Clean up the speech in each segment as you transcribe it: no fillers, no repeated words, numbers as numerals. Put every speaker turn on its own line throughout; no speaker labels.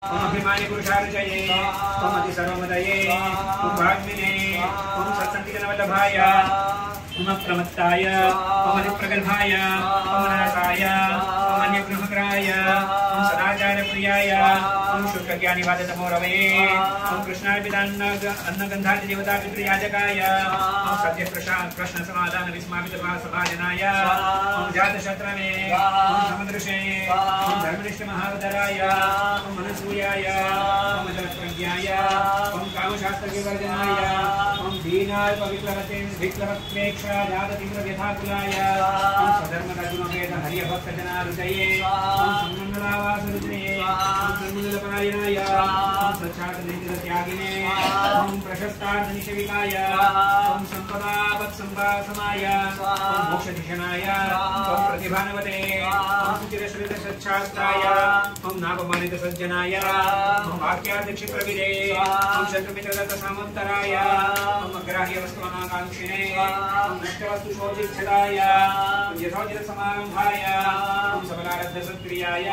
ओम अभिमानी पुरुषार्चये ओम अति सर्वमदये ओम भाग्मिने ओम सत्संतिजनवल्लभाय ओम प्रमत्ताय ओम अधिप्रगल्भाय ओम नरसाय ओम अन्यगृहग्राय ओम सदाचारप्रियाय ओम शुक्लज्ञानिवादतमोरवे ओम कृष्णार्पितान्नगन्धादिदेवतापितृयाजकाय ओम सत्यप्रश्नसमाधान विस्मापितभासभाजनाय ओम जातशत्रवे ओम समदृशे ओम धर्मनिष्ठमहावतराय ओम मनसूयाय ओम जलप्रज्ञाय ओम कामशास्त्रविवर्जनाय ओम दीनाल्पविप्लवत्वेक्षा जाततीव्रव्यथाकुलाय ओम स्वधर्मदर्शनभेद हरिभक्तजनारुदये ओम संमण्डलावासरुद्रे ओम सन्मण्डलपरायणाय ओम सच्छाटनीतिरत्यागिने ओम प्रशस्तार्थनिषेविकाय ओम सम्पदावत्सम्भासमाय ओम मोक्षधिषणाय ओम प्रतिभानवते ओम सुचिरश्रितसच्छास्त्राय ओम नापमानितसज्जनाय ओम वाक्यार्थक्षिप्रविदे ओम शत्रुमित्रदत्तसामन्तराय ओम अग्राह्यवस्तुमहाकाङ्क्षिणे ओम नष्टवस्तुशोचिच्छदाय ओम यथोचितसमारम्भाय ओम सबलारब्धसत्क्रियाय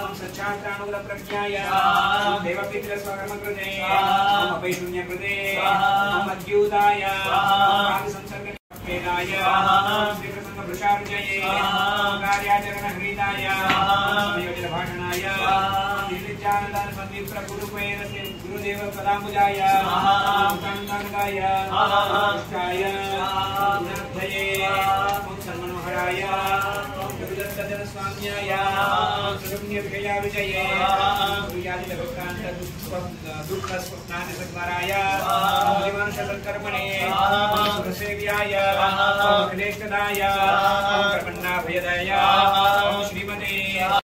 ओम सच्छास्त्रानुगुलप्रज्ञाय ओम देवपितृस्वकर्मकृते ओम अपैशून्यकृते ओम अद्यूताय ओम आदिसंसर्गवेदाय ओम श्रीकृष्णवृषार्जये ओम कार्याचरणहृदाय ओम समयोजितभाषणाय ओम निर्विज्ञानदानसंविप्रगुरुपेदस्य गुरुदेव पदाम्बुजाय ओम कान्ताङ्गाय ओम कृष्णाय ओम गुणाब्धये ओम सन्मनोहराय ओम कविदत्तजनस्वाम्याय ओम सुगम्यविषयाविजये ओम दुःखस्वप्नादिसत्वराय ओम दिवांशसत्कर्मणे ओम सुरसेव्याय ओम अखिलेष्टदाय ओम कर्मण्णाभयदाय ओम श्री